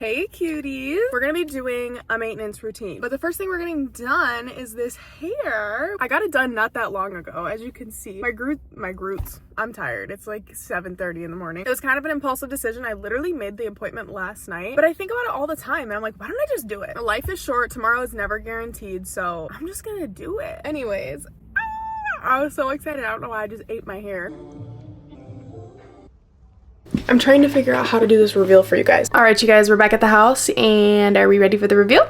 Hey cuties! We're gonna be doing a maintenance routine, but the first thing we're getting done is this hair. I got it done not that long ago, as you can see. I'm tired. It's like 7:30 in the morning. It was kind of an impulsive decision. I literally made the appointment last night, but I think about it all the time and I'm like, why don't I just do it? Life is short, tomorrow is never guaranteed, so I'm just gonna do it. Anyways, I was so excited. I don't know why I just ate my hair. I'm trying to figure out how to do this reveal for you guys. All right, you guys, we're back at the house and are we ready for the reveal?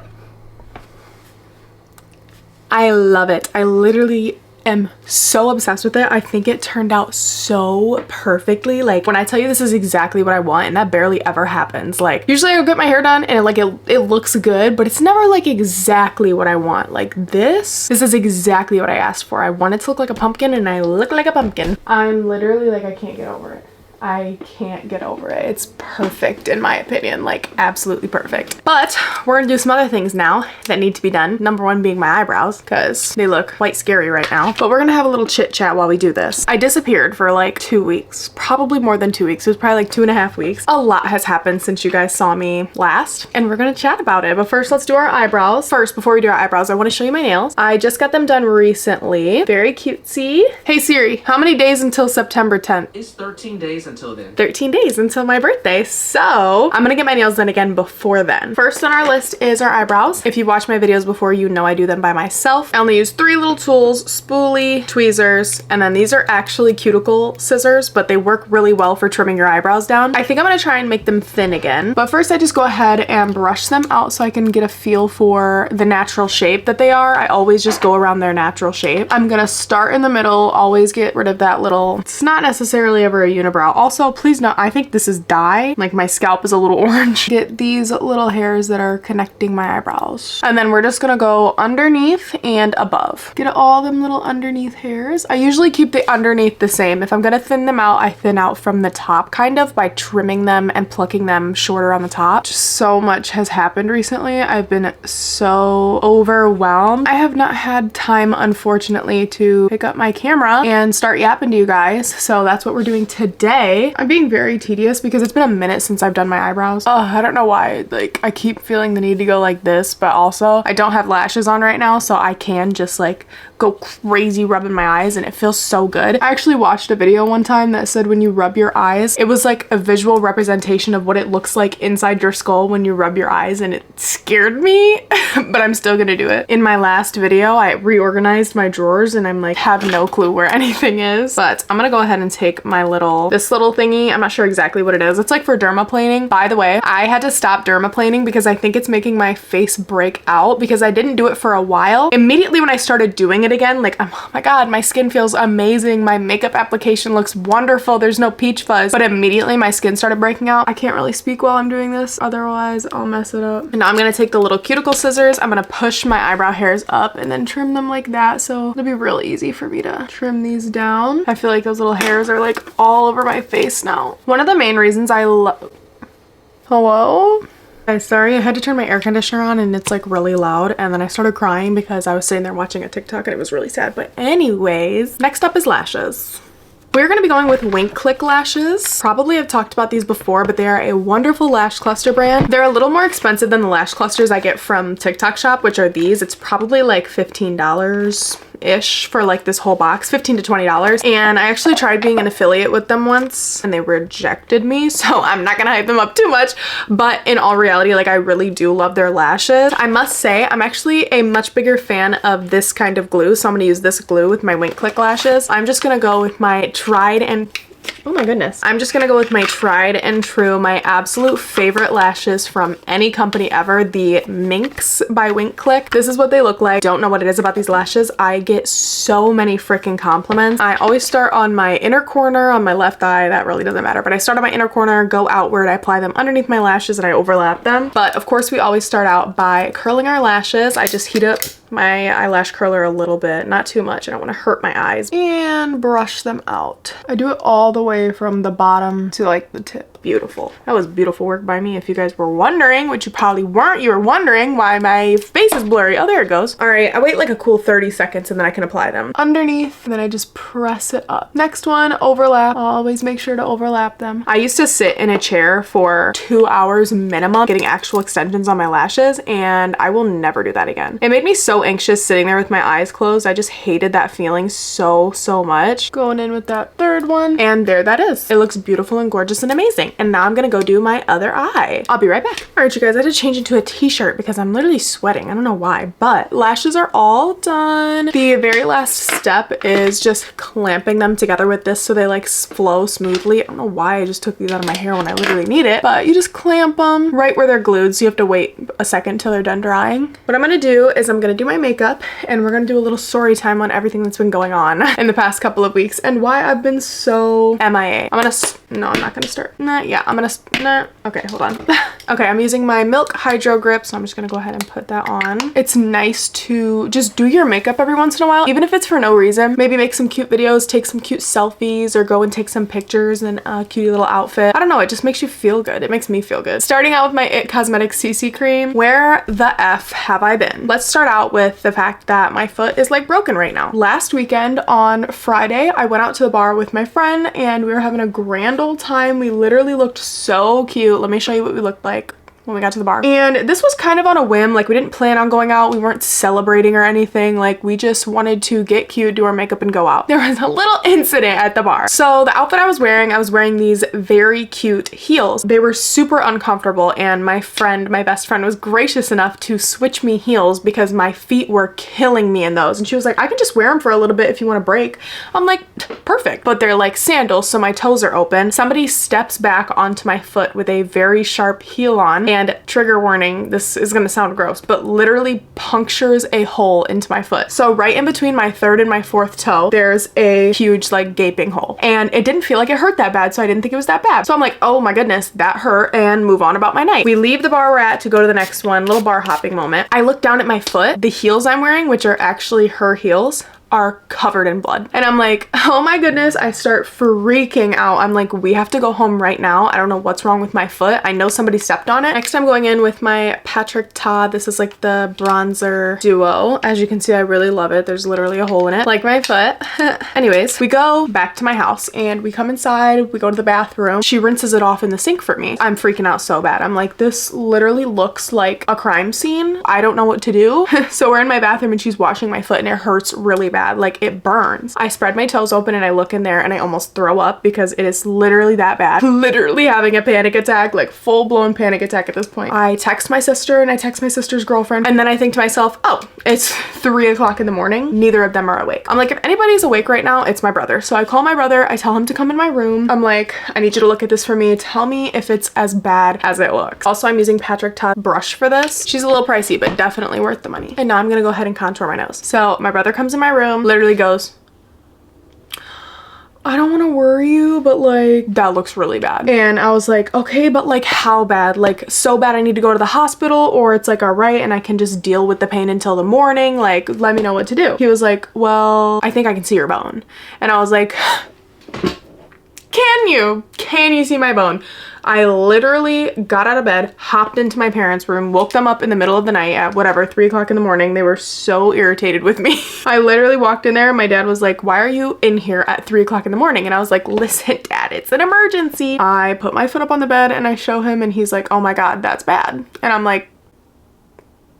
I love it. I literally am so obsessed with it. I think it turned out so perfectly. Like when I tell you this is exactly what I want, and that barely ever happens. Like usually I get my hair done and it looks good, but it's never like exactly what I want. Like this is exactly what I asked for. I want it to look like a pumpkin and I look like a pumpkin. I'm literally like, I can't get over it. I can't get over it. It's perfect in my opinion, like absolutely perfect. But we're gonna do some other things now that need to be done. Number one being my eyebrows, because they look quite scary right now. But we're gonna have a little chit chat while we do this. I disappeared for like 2 weeks, probably more than 2 weeks. It was probably like 2.5 weeks. A lot has happened since you guys saw me last, and we're gonna chat about it. But first, let's do our eyebrows. First, before we do our eyebrows, I wanna show you my nails. I just got them done recently. Very cutesy. Hey Siri, how many days until September 10th? It's 13 days until then. 13 days until my birthday, so I'm gonna get my nails done again before then. First on our list is our eyebrows. If you've watched my videos before, you know I do them by myself. I only use 3 little tools: spoolie, tweezers, and then these are actually cuticle scissors, but they work really well for trimming your eyebrows down. I think I'm gonna try and make them thin again, but first I just go ahead and brush them out so I can get a feel for the natural shape that they are. I always just go around their natural shape. I'm gonna start in the middle, always get rid of that little, it's not necessarily ever a unibrow. Also, please note, I think this is dye. Like my scalp is a little orange. Get these little hairs that are connecting my eyebrows. And then we're just gonna go underneath and above. Get all them little underneath hairs. I usually keep the underneath the same. If I'm gonna thin them out, I thin out from the top kind of by trimming them and plucking them shorter on the top. Just so much has happened recently. I've been so overwhelmed. I have not had time, unfortunately, to pick up my camera and start yapping to you guys. So that's what we're doing today. I'm being very tedious because it's been a minute since I've done my eyebrows. Oh, I don't know why. Like I keep feeling the need to go like this, but also I don't have lashes on right now, so I can just like go crazy rubbing my eyes and it feels so good. I actually watched a video one time that said when you rub your eyes, it was like a visual representation of what it looks like inside your skull when you rub your eyes, and it scared me, but I'm still gonna do it. In my last video, I reorganized my drawers and I'm like, have no clue where anything is, but I'm gonna go ahead and take my this little thingy. I'm not sure exactly what it is. It's like for dermaplaning. By the way, I had to stop dermaplaning because I think it's making my face break out because I didn't do it for a while. Immediately when I started doing it again, like, oh my God, my skin feels amazing. My makeup application looks wonderful. There's no peach fuzz, but immediately my skin started breaking out. I can't really speak while I'm doing this, otherwise I'll mess it up. And now I'm gonna take the little cuticle scissors. I'm gonna push my eyebrow hairs up and then trim them like that. So it'll be real easy for me to trim these down. I feel like those little hairs are like all over my face now. One of the main reasons I love... Hello? Guys, sorry, I had to turn my air conditioner on and it's like really loud, and then I started crying because I was sitting there watching a TikTok and it was really sad. But anyways, next up is lashes. We're going to be going with Wink Click lashes. Probably I've talked about these before, but they are a wonderful lash cluster brand. They're a little more expensive than the lash clusters I get from TikTok Shop, which are these. It's probably like $15-ish for like this whole box, $15 to $20. And I actually tried being an affiliate with them once and they rejected me, so I'm not gonna hype them up too much. But in all reality, like I really do love their lashes. I must say, I'm actually a much bigger fan of this kind of glue, so I'm gonna use this glue with my Wink Click lashes. I'm just gonna go with my tried and oh my goodness. I'm just gonna go with my tried and true, my absolute favorite lashes from any company ever, the Minx by Wink Click. This is what they look like. Don't know what it is about these lashes. I get so many freaking compliments. I always start on my inner corner on my left eye. That really doesn't matter, but I start on my inner corner, go outward, I apply them underneath my lashes and I overlap them. But of course we always start out by curling our lashes. I just heat up my eyelash curler a little bit, not too much. I don't want to hurt my eyes, and brush them out. I do it all the way from the bottom to like the tip. beautiful. That was beautiful work by me. If you guys were wondering, which you probably weren't, you were wondering why my face is blurry. Oh, there it goes. All right, I wait like a cool 30 seconds and then I can apply them underneath, and then I just press it up. Next one, overlap. Always make sure to overlap them. I used to sit in a chair for 2 hours minimum getting actual extensions on my lashes, and I will never do that again. It made me so anxious sitting there with my eyes closed. I just hated that feeling so much. Going in with that third one, and there that is. It looks beautiful and gorgeous and amazing. And now I'm gonna go do my other eye. I'll be right back. All right, you guys, I had to change into a t-shirt because I'm literally sweating. I don't know why, but lashes are all done. The very last step is just clamping them together with this so they like flow smoothly. I don't know why I just took these out of my hair when I literally need it, but you just clamp them right where they're glued, so you have to wait a second till they're done drying. What I'm gonna do is I'm gonna do my makeup, and we're gonna do a little story time on everything that's been going on in the past couple of weeks and why I've been so MIA. No, I'm not gonna start. Okay, hold on. Okay, I'm using my Milk Hydro Grip, so I'm just gonna go ahead and put that on. It's nice to just do your makeup every once in a while, even if it's for no reason. Maybe make some cute videos, take some cute selfies, or go and take some pictures in a cutie little outfit. I don't know, it just makes you feel good. It makes me feel good. Starting out with my IT Cosmetics CC cream. Where the F have I been? Let's start out with the fact that my foot is like broken right now. Last weekend on Friday, I went out to the bar with my friend and we were having a grand old time. We literally looked so cute. Let me show you what we looked like when we got to the bar. And this was kind of on a whim. Like, we didn't plan on going out. We weren't celebrating or anything. Like, we just wanted to get cute, do our makeup, and go out. There was a little incident at the bar. So the outfit I was wearing these very cute heels. They were super uncomfortable, and my best friend was gracious enough to switch me heels because my feet were killing me in those. And she was like, I can just wear them for a little bit if you want to break. I'm like, perfect. But they're like sandals, so my toes are open. Somebody steps back onto my foot with a very sharp heel on, and trigger warning, this is gonna sound gross, but literally punctures a hole into my foot. So right in between my third and my fourth toe, there's a huge like gaping hole, and it didn't feel like it hurt that bad, so I didn't think it was that bad. So I'm like, oh my goodness, that hurt, and move on about my night. We leave the bar we're at to go to the next one, little bar hopping moment. I look down at my foot. The heels I'm wearing, which are actually her heels, are covered in blood. And I'm like, oh my goodness, I start freaking out. I'm like, we have to go home right now. I don't know what's wrong with my foot. I know somebody stepped on it. Next, I'm going in with my Patrick Ta. This is like the bronzer duo. As you can see, I really love it. There's literally a hole in it, like my foot. Anyways, we go back to my house and we come inside, we go to the bathroom. She rinses it off in the sink for me. I'm freaking out so bad. I'm like, this literally looks like a crime scene. I don't know what to do. So we're in my bathroom and she's washing my foot and it hurts really bad. Like, it burns. I spread my toes open and I look in there and I almost throw up because it is literally that bad. Literally having a panic attack, like full-blown panic attack at this point. I text my sister and I text my sister's girlfriend, and then I think to myself, oh, it's 3 o'clock in the morning. Neither of them are awake. I'm like, if anybody's awake right now, it's my brother. So I call my brother. I tell him to come in my room. I'm like, I need you to look at this for me. Tell me if it's as bad as it looks. Also, I'm using Patrick Ta brush for this. She's a little pricey, but definitely worth the money. And now I'm gonna go ahead and contour my nose. So my brother comes in my room, literally goes, I don't want to worry you, but like, that looks really bad. And I was like, okay, but like, how bad? Like, so bad I need to go to the hospital, or it's like, all right, and I can just deal with the pain until the morning? Like, let me know what to do. He was like, well, I think I can see your bone. And I was like, can you see my bone? I literally got out of bed, hopped into my parents' room, woke them up in the middle of the night at whatever, 3 o'clock in the morning. They were so irritated with me. I literally walked in there and my dad was like, why are you in here at 3 o'clock in the morning? And I was like, listen, Dad, it's an emergency. I put my foot up on the bed and I show him and he's like, oh my God, that's bad. And I'm like,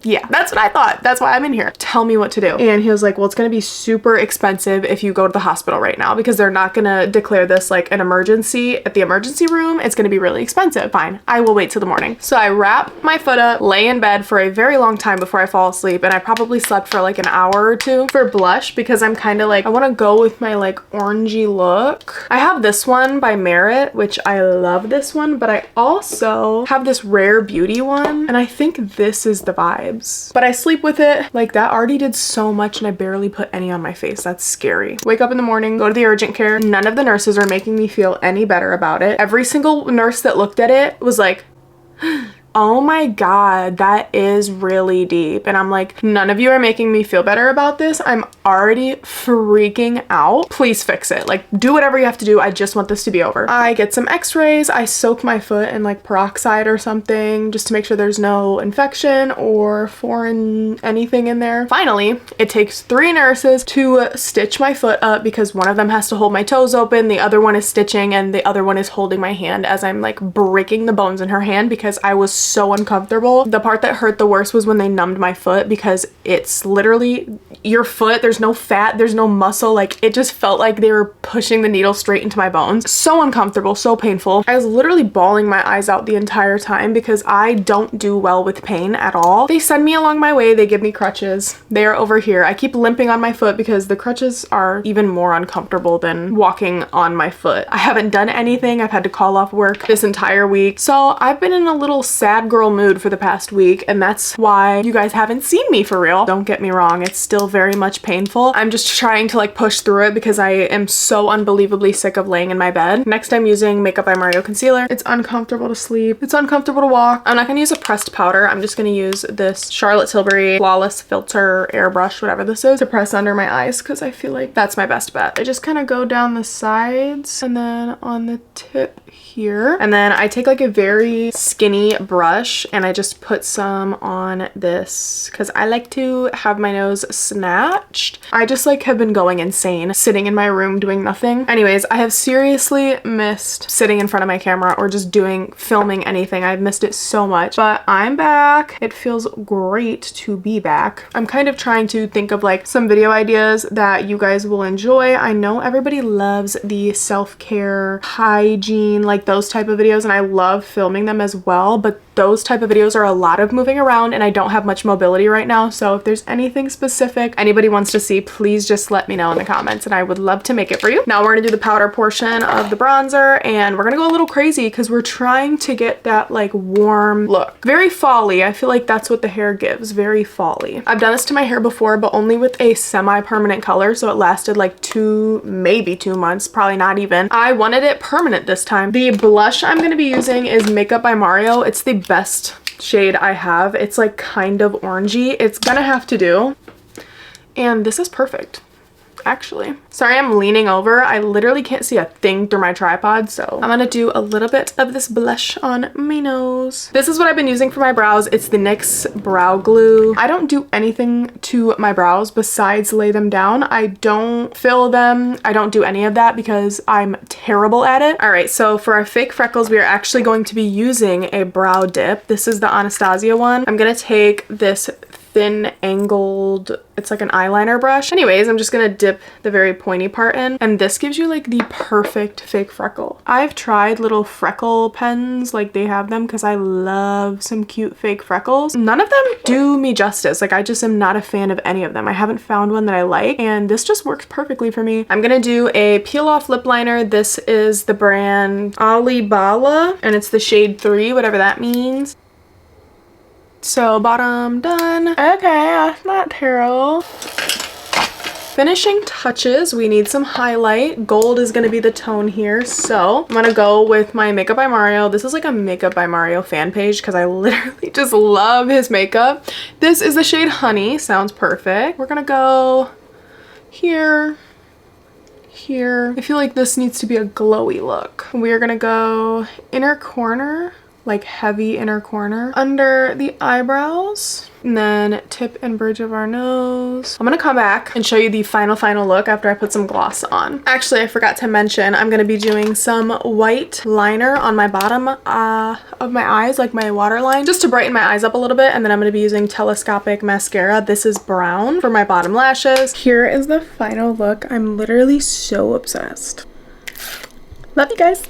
yeah, that's what I thought. That's why I'm in here. Tell me what to do. And he was like, well, it's gonna be super expensive if you go to the hospital right now because they're not gonna declare this like an emergency at the emergency room. It's gonna be really expensive. Fine, I will wait till the morning. So I wrap my foot up, lay in bed for a very long time before I fall asleep, and I probably slept for like an hour or two. For blush, because I'm kind of like, I want to go with my like orangey look. I have this one by Merit, which I love this one, but I also have this Rare Beauty one, and I think this is the vibe. But I sleep with it. Like, that already did so much and I barely put any on my face. That's scary. Wake up in the morning, go to the urgent care. None of the nurses are making me feel any better about it. Every single nurse that looked at it was like, oh my god, that is really deep. And I'm like, none of you are making me feel better about this. I'm already freaking out. Please fix it. Like, do whatever you have to do. I just want this to be over. I get some x-rays. I soak my foot in like peroxide or something just to make sure there's no infection or foreign anything in there. Finally, it takes 3 nurses to stitch my foot up because one of them has to hold my toes open, the other one is stitching, and the other one is holding my hand as I'm like breaking the bones in her hand because I was so uncomfortable. The part that hurt the worst was when they numbed my foot because it's literally your foot. There's no fat, there's no muscle. Like, it just felt like they were pushing the needle straight into my bones. So uncomfortable, so painful. I was literally bawling my eyes out the entire time because I don't do well with pain at all. They send me along my way. They give me crutches. They are over here. I keep limping on my foot because the crutches are even more uncomfortable than walking on my foot. I haven't done anything. I've had to call off work this entire week. So I've been in a little sad girl mood for the past week, and that's why you guys haven't seen me for real. Don't get me wrong. It's still very much painful. I'm just trying to like push through it because I am so unbelievably sick of laying in my bed. Next, I'm using Makeup by Mario concealer. It's uncomfortable to sleep. It's uncomfortable to walk. I'm not gonna use a pressed powder. I'm just gonna use this Charlotte Tilbury Flawless Filter airbrush, whatever this is, to press under my eyes because I feel like that's my best bet. I just kind of go down the sides and then on the tip here. And then I take like a very skinny brush and I just put some on this because I like to have my nose snatched. I just like have been going insane sitting in my room doing nothing. Anyways, I have seriously missed sitting in front of my camera or just filming anything. I've missed it so much, but I'm back. It feels great to be back. I'm kind of trying to think of like some video ideas that you guys will enjoy. I know everybody loves the self-care, hygiene, like those type of videos, and I love filming them as well, but those type of videos are a lot of moving around and I don't have much mobility right now. So if there's anything specific anybody wants to see, please just let me know in the comments and I would love to make it for you. Now we're gonna do the powder portion of the bronzer and we're gonna go a little crazy because we're trying to get that like warm look. Very fall-y. I feel like that's what the hair gives, very fall-y. I've done this to my hair before, but only with a semi-permanent color, so it lasted like maybe 2 months, probably not even. I wanted it permanent this time. The blush I'm gonna be using is Makeup by Mario. It's the best shade I have. It's like kind of orangey. It's gonna have to do. And this is perfect, actually. Sorry, I'm leaning over. I literally can't see a thing through my tripod, so I'm gonna do a little bit of this blush on my nose. This is what I've been using for my brows. It's the NYX brow glue. I don't do anything to my brows besides lay them down. I don't fill them. I don't do any of that because I'm terrible at it. All right, so for our fake freckles, we are actually going to be using a brow dip. This is the Anastasia one. I'm gonna take this thin angled, it's like an eyeliner brush. Anyways, I'm just gonna dip the very pointy part in, and this gives you like the perfect fake freckle. I've tried little freckle pens, like they have them, because I love some cute fake freckles. None of them do me justice. Like, I just am not a fan of any of them. I haven't found one that I like, and this just works perfectly for me. I'm gonna do a peel off lip liner. This is the brand Alibala, and it's the shade 3, whatever that means. So bottom done. Okay, that's not terrible. Finishing touches, we need some highlight. Gold is gonna be the tone here, so I'm gonna go with my Makeup by Mario. This is like a Makeup by Mario fan page because I literally just love his makeup. This is the shade Honey, sounds perfect. We're gonna go here, here. I feel like this needs to be a glowy look. We are gonna go inner corner, like heavy inner corner, under the eyebrows, and then tip and bridge of our nose. I'm gonna come back and show you the final look after I put some gloss on. Actually, I forgot to mention, I'm gonna be doing some white liner on my bottom of my eyes, like my waterline, just to brighten my eyes up a little bit, and then I'm gonna be using telescopic mascara. This is brown for my bottom lashes. Here is the final look. I'm literally so obsessed. Love you guys.